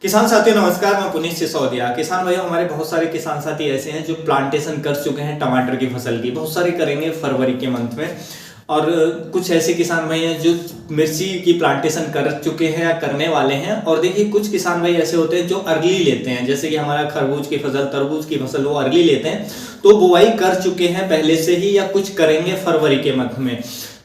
किसान साथियों नमस्कार, मैं पुनीत सिसोदिया। किसान भाइयों, हमारे बहुत सारे किसान साथी ऐसे हैं जो प्लांटेशन कर चुके हैं टमाटर की फसल की, बहुत सारे करेंगे फरवरी के मंथ में। और कुछ ऐसे किसान भाई हैं जो मिर्ची की प्लांटेशन कर चुके हैं या करने वाले हैं। और देखिए कुछ किसान भाई ऐसे होते हैं जो अर्ली लेते हैं, जैसे कि हमारा खरबूज की फसल, तरबूज की फसल वो अर्ली लेते हैं, तो बुआई कर चुके हैं पहले से ही या कुछ करेंगे फरवरी के मंथ में।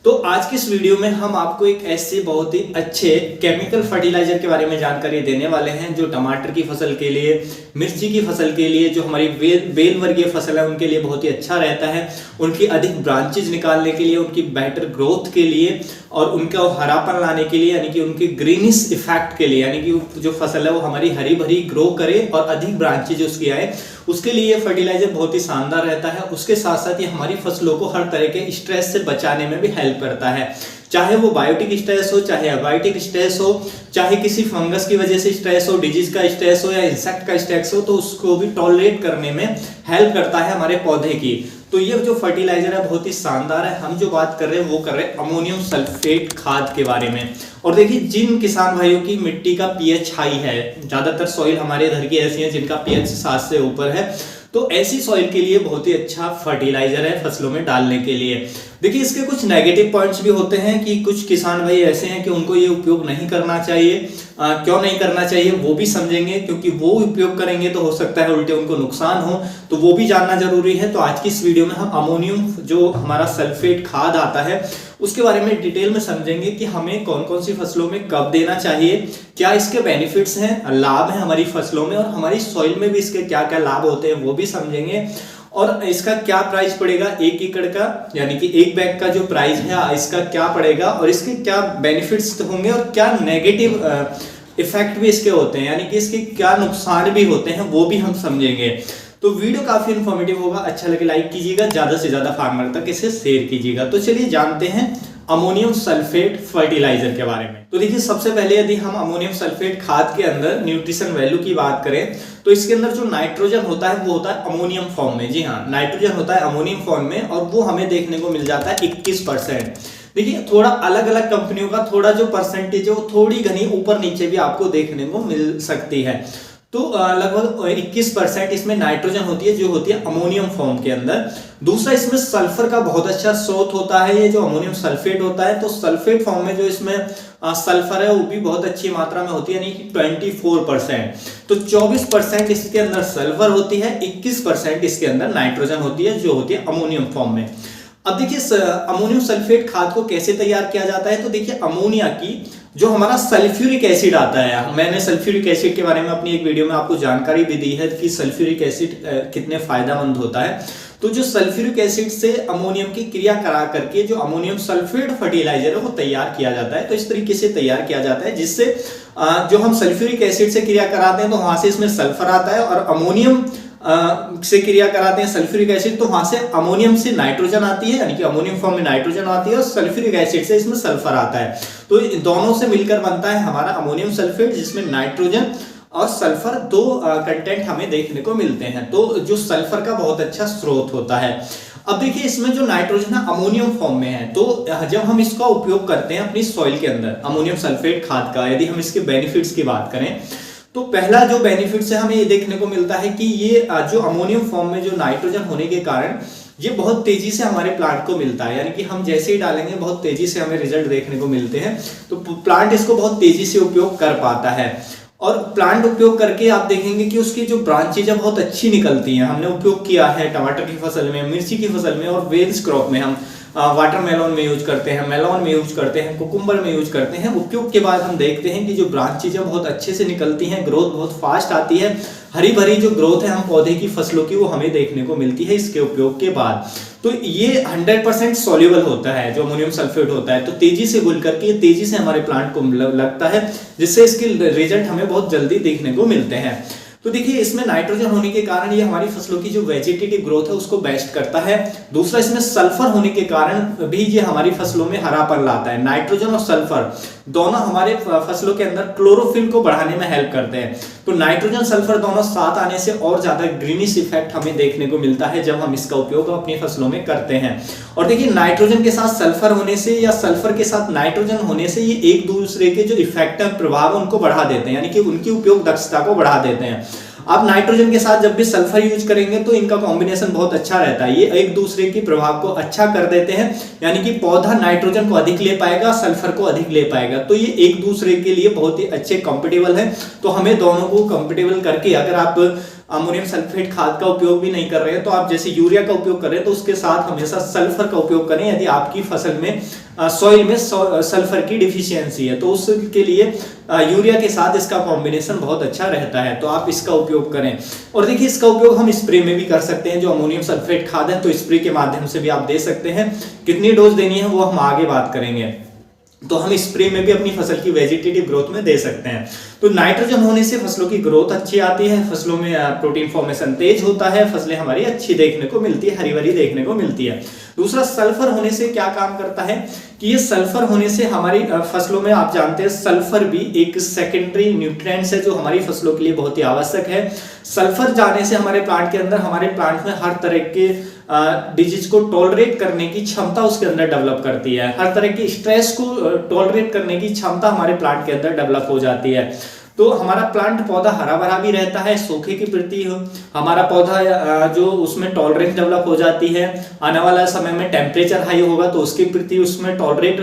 तो आज की इस वीडियो में हम आपको एक ऐसे बहुत ही अच्छे केमिकल फर्टिलाइजर के बारे में जानकारी देने वाले हैं जो टमाटर की फसल के लिए, मिर्ची की फसल के लिए, जो हमारी बेल वर्गीय फसल है उनके लिए बहुत ही अच्छा रहता है, उनकी अधिक ब्रांचेज निकालने के लिए, उनकी बेटर ग्रोथ के लिए और उनका हरापन लाने के लिए, यानी कि उनके ग्रीनिश इफेक्ट के लिए, यानी कि जो फसल है वो हमारी हरी भरी ग्रो करे और अधिक ब्रांचेज उसकी आए, उसके लिए ये फर्टिलाइजर बहुत ही शानदार रहता है। उसके साथ साथ ये हमारी फसलों को हर तरह के स्ट्रेस से बचाने में भी हेल्प करता है, चाहे वो बायोटिक स्ट्रेस हो, चाहे अबायोटिक स्ट्रेस हो, चाहे किसी फंगस की वजह से स्ट्रेस हो, डिजीज का स्ट्रेस हो या इंसेक्ट का स्ट्रेस हो, तो उसको भी टॉलरेट करने में हेल्प करता है हमारे पौधे की। तो ये जो फर्टिलाइजर है बहुत ही शानदार है। हम जो बात कर रहे हैं वो कर रहे हैं अमोनियम सल्फेट खाद के बारे में। और देखिए जिन किसान भाइयों की मिट्टी का पीएच हाई है, ज्यादातर सॉइल हमारे इधर की ऐसी है जिनका पीएच 7 से ऊपर है, तो ऐसी सॉइल के लिए बहुत ही अच्छा फर्टिलाइजर है फसलों में डालने के लिए। देखिए इसके कुछ नेगेटिव पॉइंट्स भी होते हैं कि कुछ किसान भाई ऐसे हैं कि उनको ये उपयोग नहीं करना चाहिए। क्यों नहीं करना चाहिए वो भी समझेंगे, क्योंकि वो उपयोग करेंगे तो हो सकता है उल्टे उनको नुकसान हो, तो वो भी जानना जरूरी है। तो आज की इस वीडियो में हम अमोनियम जो हमारा सल्फेट खाद आता है उसके बारे में डिटेल में समझेंगे कि हमें कौन कौन सी फसलों में कब देना चाहिए, क्या इसके बेनिफिट्स हैं, लाभ हैं हमारी फसलों में, और हमारी सॉइल में भी इसके क्या क्या लाभ होते हैं वो भी समझेंगे। और इसका क्या प्राइस पड़ेगा 1 एकड़ का, यानी कि 1 बैग का जो प्राइस है इसका क्या पड़ेगा, और इसके क्या बेनिफिट्स होंगे और क्या नेगेटिव इफेक्ट भी इसके होते हैं, यानी कि इसके क्या नुकसान भी होते हैं वो भी हम समझेंगे। तो वीडियो काफी इन्फॉर्मेटिव होगा, अच्छा लगे लाइक कीजिएगा, ज्यादा से ज्यादा फार्मर तक इसे शेयर कीजिएगा। तो चलिए जानते हैं अमोनियम सल्फेट फर्टिलाइजर के बारे में। तो देखिए सबसे पहले यदि हम अमोनियम सल्फेट खाद के अंदर न्यूट्रिशन वैल्यू की बात करें तो इसके अंदर जो नाइट्रोजन होता है वो होता है अमोनियम फॉर्म में। जी हाँ, नाइट्रोजन होता है अमोनियम फॉर्म में और वो हमें देखने को मिल जाता है 21%। देखिए थोड़ा अलग अलग कंपनियों का थोड़ा जो परसेंटेज है वो थोड़ी घनी ऊपर नीचे भी आपको देखने को मिल सकती है। तो लगभग 21% इसमें नाइट्रोजन होती है जो होती है अमोनियम फॉर्म के अंदर। दूसरा इसमें सल्फर का बहुत अच्छा स्रोत होता है, ये जो अमोनियम सल्फेट होता है, तो सल्फेट फॉर्म में जो इसमें सल्फर है वो भी बहुत अच्छी मात्रा में होती है, यानी कि 24%। तो 24% इसके अंदर सल्फर होती है, 21% इसके अंदर नाइट्रोजन होती है जो होती है अमोनियम फॉर्म में। अब देखिए अमोनियम सल्फेट खाद को कैसे तैयार किया जाता है। तो देखिए अमोनिया की जो हमारा सल्फ्यूरिक एसिड आता है, मैंने सल्फ्यूरिक एसिड के बारे में अपनी एक वीडियो में आपको जानकारी भी दी है कि सल्फ्यूरिक एसिड कितने फायदेमंद होता है। तो जो सल्फ्यूरिक एसिड से अमोनियम की क्रिया करा करके जो अमोनियम सल्फेट फर्टिलाइजर है वो तैयार किया जाता है। तो इस तरीके से तैयार किया जाता है जिससे जो हम सल्फ्यूरिक एसिड से क्रिया कराते हैं तो वहां से इसमें सल्फर आता है, और अमोनियम से क्रिया कराते हैं सल्फ्यूरिक एसिड तो वहां से अमोनियम से नाइट्रोजन आती है, यानी कि अमोनियम फॉर्म में नाइट्रोजन आती है और सल्फ्यूरिक एसिड से इसमें सल्फर आता है। तो दोनों से मिलकर बनता है हमारा अमोनियम सल्फेट, जिसमें नाइट्रोजन और सल्फर दो कंटेंट हमें देखने को मिलते हैं। तो जो सल्फर का बहुत अच्छा स्रोत होता है। अब देखिए इसमें जो नाइट्रोजन है अमोनियम फॉर्म में है, तो जब हम इसका उपयोग करते हैं अपनी सॉइल के अंदर अमोनियम सल्फेट खाद का, यदि हम इसके बेनिफिट्स की बात करें तो पहला जो बेनिफिट्स है हमें ये देखने को मिलता है कि ये जो अमोनियम फॉर्म में जो नाइट्रोजन होने के कारण ये बहुत तेजी से हमारे प्लांट को मिलता है, यानी कि हम जैसे ही डालेंगे बहुत तेजी से हमें रिजल्ट देखने को मिलते हैं। तो प्लांट इसको बहुत तेजी से उपयोग कर पाता है, और प्लांट उपयोग करके आप देखेंगे कि उसकी जो ब्रांचेज है बहुत अच्छी निकलती हैं। हमने उपयोग किया है टमाटर की फसल में, मिर्ची की फसल में और वेल्स क्रॉप में, हम वाटरमेलन में यूज करते हैं, मेलन में यूज करते हैं, कुकुम्बर में यूज करते हैं। उपयोग के बाद हम देखते हैं कि जो ब्रांचेज बहुत अच्छे से निकलती हैं, ग्रोथ बहुत फास्ट आती है, हरी भरी जो ग्रोथ है हम पौधे की फसलों की वो हमें देखने को मिलती है इसके उपयोग के बाद। तो ये 100% सॉल्युबल होता है जो अमोनियम सल्फेट होता है, तो तेजी से घुल करके तेजी से हमारे प्लांट को लगता है, जिससे इसके रिजल्ट हमें बहुत जल्दी देखने को मिलते हैं। तो देखिए इसमें नाइट्रोजन होने के कारण ये हमारी फसलों की जो वेजिटेटिव ग्रोथ है उसको बेस्ट करता है। दूसरा, इसमें सल्फर होने के कारण भी ये हमारी फसलों में हरापन लाता है। नाइट्रोजन और सल्फर दोनों हमारे फसलों के अंदर क्लोरोफिल को बढ़ाने में हेल्प करते हैं। तो नाइट्रोजन सल्फर दोनों साथ आने से और ज्यादा ग्रीनिश इफेक्ट हमें देखने को मिलता है जब हम इसका उपयोग अपनी फसलों में करते हैं। और देखिए नाइट्रोजन के साथ सल्फर होने से या सल्फर के साथ नाइट्रोजन होने से ये एक दूसरे के जो इफेक्ट है, प्रभाव, उनको बढ़ा देते हैं, यानी कि उनकी उपयोग दक्षता को बढ़ा देते हैं। आप नाइट्रोजन के साथ जब भी सल्फर यूज करेंगे तो इनका कॉम्बिनेशन बहुत अच्छा रहता है, ये एक दूसरे के प्रभाव को अच्छा कर देते हैं, यानी कि पौधा नाइट्रोजन को अधिक ले पाएगा, सल्फर को अधिक ले पाएगा। तो ये एक दूसरे के लिए बहुत ही अच्छे कंपेटेबल है। तो हमें दोनों को कंपेटेबल करके, अगर आप अमोनियम सल्फेट खाद का उपयोग भी नहीं कर रहे हैं तो आप जैसे यूरिया का उपयोग कर रहे हैं तो उसके साथ हमेशा सल्फर का उपयोग करें। यदि आपकी फसल में सॉइल में सल्फर की डिफिशियंसी है तो उसके लिए यूरिया के साथ इसका कॉम्बिनेशन बहुत अच्छा रहता है, तो आप इसका उपयोग करें। और देखिए इसका उपयोग हम स्प्रे में भी कर सकते हैं, जो अमोनियम सल्फेट खाद है तो स्प्रे के माध्यम से भी आप दे सकते हैं। कितनी डोज देनी है वो हम आगे बात करेंगे। तो हम स्प्रे में भी अपनी फसल की वेजिटेटिव ग्रोथ में दे सकते हैं। तो नाइट्रोजन होने से फसलों की ग्रोथ अच्छी आती है, फसलों में प्रोटीन फॉर्मेशन तेज होता है, फसलें हमारी अच्छी देखने को मिलती है, हरी भरी देखने को मिलती है। दूसरा, सल्फर होने से क्या काम करता है कि ये सल्फर होने से हमारी फसलों में, आप जानते हैं सल्फर भी एक सेकेंडरी न्यूट्रिएंट्स है जो हमारी फसलों के लिए बहुत ही आवश्यक है। सल्फर जाने से हमारे प्लांट के अंदर, हमारे प्लांट में हर तरह के डिजीज को टॉलरेट करने की क्षमता उसके अंदर डेवलप करती है, हर तरह की स्ट्रेस को टॉलरेट करने की क्षमता हमारे प्लांट के अंदर डेवलप हो जाती है। तो हमारा प्लांट पौधा हरा भरा भी रहता है, सूखे के प्रति हमारा पौधा जो उसमें टॉलरेंस डेवलप हो जाती है। आने वाला समय में टेम्परेचर हाई होगा तो उसके प्रति उसमें टॉलरेट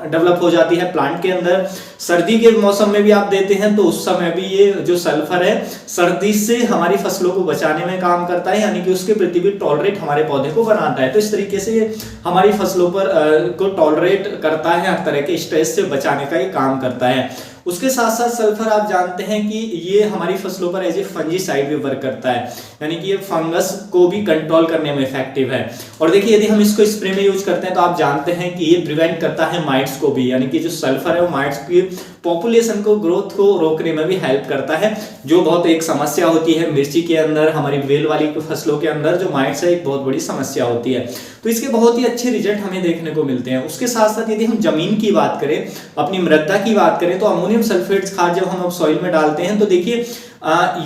डेवलप हो जाती है प्लांट के अंदर। सर्दी के मौसम में भी आप देते हैं तो उस समय भी ये जो सल्फर है सर्दी से हमारी फसलों को बचाने में काम करता है, यानी कि उसके प्रति भी टॉलरेट हमारे पौधे को बनाता है। तो इस तरीके से हमारी फसलों पर को टॉलरेट करता है, हर तरह के स्ट्रेस से बचाने का ये काम करता है। उसके साथ साथ सल्फर आप जानते हैं कि ये हमारी फसलों पर एज ए फंजीसाइड भी वर्क करता है, यानी कि ये फंगस को भी कंट्रोल करने में इफेक्टिव है। और देखिए यदि हम इसको स्प्रे में यूज करते हैं तो आप जानते हैं कि ये प्रिवेंट करता है माइट्स को भी, यानी कि जो सल्फर है वो माइट्स की पॉपुलेशन को, ग्रोथ को रोकने में भी हेल्प करता है, जो बहुत एक समस्या होती है मिर्ची के अंदर, हमारी बेल वाली फसलों के अंदर जो माइट्स है एक बहुत बड़ी समस्या होती है। तो इसके बहुत ही अच्छे रिजल्ट हमें देखने को मिलते हैं। उसके साथ साथ यदि हम जमीन की बात करें, अपनी मृदा की बात करें, तो अमोनियम सल्फेट खाद जब हम सॉइल में डालते हैं तो देखिए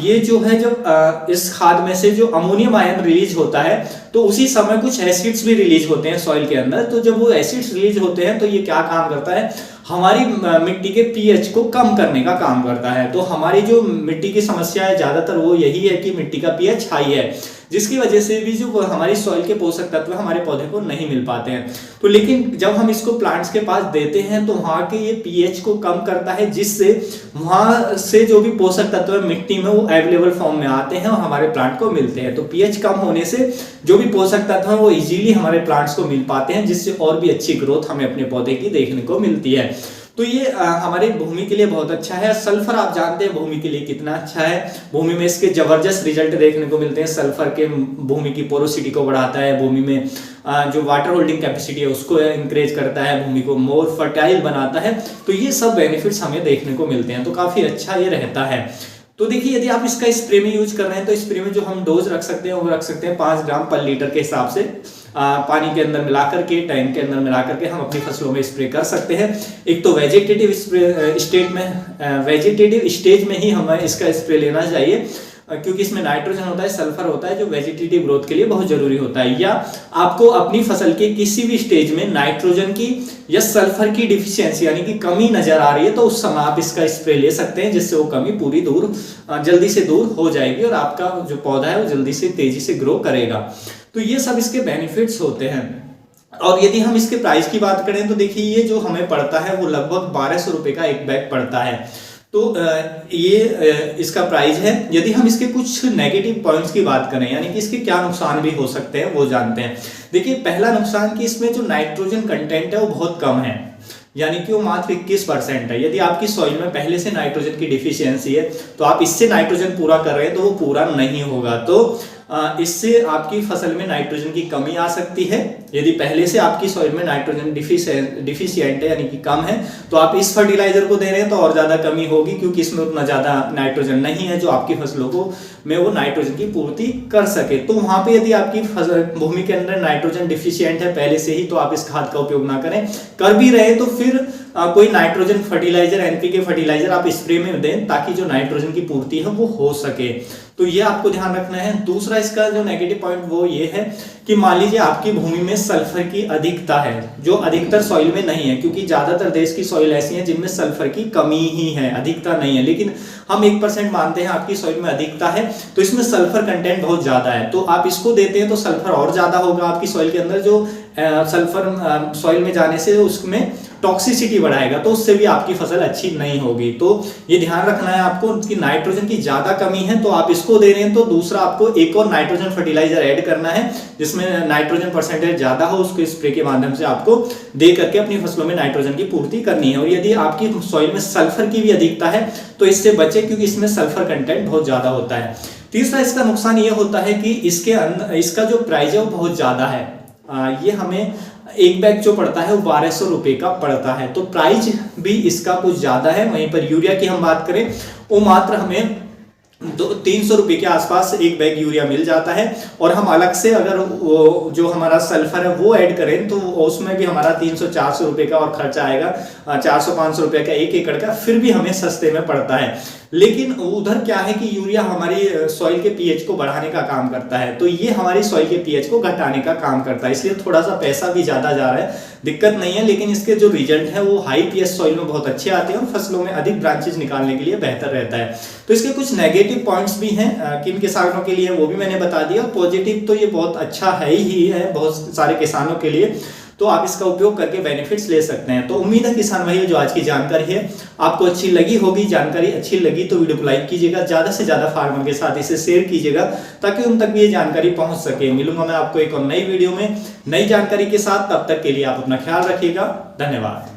ये जो है, जब इस खाद में से जो अमोनियम आयन रिलीज होता है तो उसी समय कुछ एसिड्स भी रिलीज होते हैं सॉइल के अंदर। तो जब वो एसिड्स रिलीज होते हैं तो ये क्या काम करता है, हमारी मिट्टी के पीएच को कम करने का काम करता है। तो हमारी जो मिट्टी की समस्या है ज्यादातर वो यही है कि मिट्टी का पीएच हाई है, जिसकी वजह से भी जो हमारी सॉइल के पोषक तत्व हमारे पौधे को नहीं मिल पाते हैं। तो लेकिन जब हम इसको प्लांट्स के पास देते हैं तो वहाँ के ये पीएच को कम करता है, जिससे वहाँ से जो भी पोषक तत्व मिट्टी में वो अवेलेबल फॉर्म में आते हैं और हमारे प्लांट को मिलते हैं। तो पीएच कम होने से जो भी पोषक तत्व हैं वो इजीली हमारे प्लांट्स को मिल पाते हैं, जिससे और भी अच्छी ग्रोथ हमें अपने पौधे की देखने को मिलती है। तो ये हमारे भूमि के लिए बहुत अच्छा है। सल्फर आप जानते हैं भूमि के लिए कितना अच्छा है, भूमि में इसके जबरदस्त रिजल्ट देखने को मिलते हैं। सल्फर के भूमि की पोरोसिटी को बढ़ाता है, भूमि में जो वाटर होल्डिंग कैपेसिटी है उसको इंक्रीज करता है, भूमि को मोर फर्टाइल बनाता है। तो ये सब बेनिफिट्स हमें देखने को मिलते हैं, तो काफी अच्छा ये रहता है। तो देखिए यदि आप इसका स्प्रे में यूज कर रहे हैं तो स्प्रे में जो हम डोज रख सकते हैं वो रख सकते हैं 5 ग्राम पर लीटर के हिसाब से, पानी के अंदर मिलाकर के, टैंक के अंदर मिलाकर के हम अपनी फसलों में स्प्रे कर सकते हैं। एक तो वेजिटेटिव स्टेज में ही हमें इसका स्प्रे लेना चाहिए, क्योंकि इसमें नाइट्रोजन होता है, सल्फर होता है, जो वेजिटेटिव ग्रोथ के लिए बहुत जरूरी होता है। या आपको अपनी फसल के किसी भी स्टेज में नाइट्रोजन की या सल्फर की डिफिशियंसी यानी कि कमी नजर आ रही है तो उस समय आप इसका स्प्रे ले सकते हैं, जिससे वो कमी पूरी जल्दी से दूर हो जाएगी और आपका जो पौधा है वो जल्दी से तेजी से ग्रो करेगा। तो ये सब इसके बेनिफिट्स होते हैं। और यदि हम इसके प्राइस की बात करें तो देखिए ये जो हमें पड़ता है वो लगभग 1200 रुपए का एक बैग पड़ता है। तो ये इसका प्राइस है। यदि हम इसके कुछ नेगेटिव पॉइंट्स की बात करें, यानी कि इसके क्या नुकसान भी हो सकते हैं वो जानते हैं। देखिए पहला नुकसान कि इसमें जो नाइट्रोजन कंटेंट है वो बहुत कम है, यानी कि वो मात्र 21% है। यदि आपकी सॉइल में पहले से नाइट्रोजन की डिफिशियंसी है तो आप इससे नाइट्रोजन पूरा कर रहे हैं तो वो पूरा नहीं होगा। तो इससे आपकी फसल में नाइट्रोजन की कमी आ सकती है। यदि पहले से आपकी सॉइल में नाइट्रोजन डिफिशिएंट है यानी कि कम है, तो आप इस फर्टिलाइजर को दे रहे हैं तो और ज्यादा कमी होगी, क्योंकि इसमें उतना ज्यादा नाइट्रोजन नहीं है जो आपकी फसलों को में वो नाइट्रोजन की पूर्ति कर सके। तो वहां पे यदि आपकी भूमि के अंदर नाइट्रोजन डिफिशिएंट है पहले से ही, तो आप इस खाद का उपयोग ना करें। कर भी रहे तो फिर कोई नाइट्रोजन फर्टिलाइजर, एनपीके फर्टिलाइजर आप स्प्रे में दें, ताकि जो नाइट्रोजन की पूर्ति है वो हो सके। तो ये आपको ध्यान रखना है। दूसरा इसका जो नेगेटिव पॉइंट वो ये है कि मान लीजिए आपकी भूमि में सल्फर की अधिकता है, जो अधिकतर सॉइल में नहीं है, क्योंकि ज्यादातर देश की सॉइल ऐसी है जिनमें सल्फर की कमी ही है, अधिकता नहीं है। लेकिन हम 1% मानते हैं आपकी सॉइल में अधिकता है, तो इसमें सल्फर कंटेंट बहुत ज्यादा है, तो आप इसको देते हैं तो सल्फर और ज्यादा होगा आपकी सॉइल के अंदर। जो सल्फर सॉइल में जाने से उसमें टॉक्सिसिटी बढ़ाएगा, तो उससे भी आपकी फसल अच्छी नहीं होगी। तो ये ध्यान रखना है आपको कि नाइट्रोजन की ज्यादा कमी है तो आप इसको दे रहे हैं, तो दूसरा आपको एक और नाइट्रोजन फर्टिलाइजर ऐड करना है जिसमें नाइट्रोजन परसेंटेज ज्यादा हो, उसको स्प्रे के माध्यम से आपको दे करके अपनी फसलों में नाइट्रोजन की पूर्ति करनी है। और यदि आपकी सॉइल में सल्फर की भी अधिकता है तो इससे बचे, क्योंकि इसमें सल्फर कंटेंट बहुत ज्यादा होता है। तीसरा इसका नुकसान ये होता है कि इसका जो प्राइस है वो बहुत ज्यादा है। ये हमें एक बैग जो पड़ता है वो 1200 रुपए का पड़ता है, तो प्राइस भी इसका कुछ ज्यादा है। वहीं पर यूरिया की हम बात करें वो मात्र हमें 300 रुपए के आसपास एक बैग यूरिया मिल जाता है, और हम अलग से अगर वो जो हमारा सल्फर है वो ऐड करें तो उसमें भी हमारा 300-400 रुपए का और खर्चा आएगा, 400-500 रुपए का 1 एकड़ का, फिर भी हमें सस्ते में पड़ता है। लेकिन उधर क्या है कि यूरिया हमारी सॉइल के पीएच को बढ़ाने का काम करता है, तो ये हमारी सॉइल के पीएच को घटाने का काम करता है, इसलिए थोड़ा सा पैसा भी ज्यादा जा रहा है, दिक्कत नहीं है। लेकिन इसके जो रिजल्ट है वो हाई पीएच सॉइल में बहुत अच्छे आते हैं और फसलों में अधिक ब्रांचेज निकालने के लिए बेहतर रहता है। तो इसके कुछ नेगेटिव पॉइंट्स भी हैं किन किसानों के लिए, वो भी मैंने बता दिया। पॉजिटिव तो ये बहुत अच्छा है ही है बहुत सारे किसानों के लिए, तो आप इसका उपयोग करके बेनिफिट्स ले सकते हैं। तो उम्मीद है किसान भाइयों जो आज की जानकारी है आपको अच्छी लगी होगी। जानकारी अच्छी लगी तो वीडियो को लाइक कीजिएगा, ज्यादा से ज्यादा फार्मर के साथ इसे शेयर कीजिएगा ताकि उन तक भी ये जानकारी पहुंच सके। मिलूंगा मैं आपको एक और नई वीडियो में नई जानकारी के साथ, तब तक के लिए आप अपना ख्याल रखिएगा। धन्यवाद।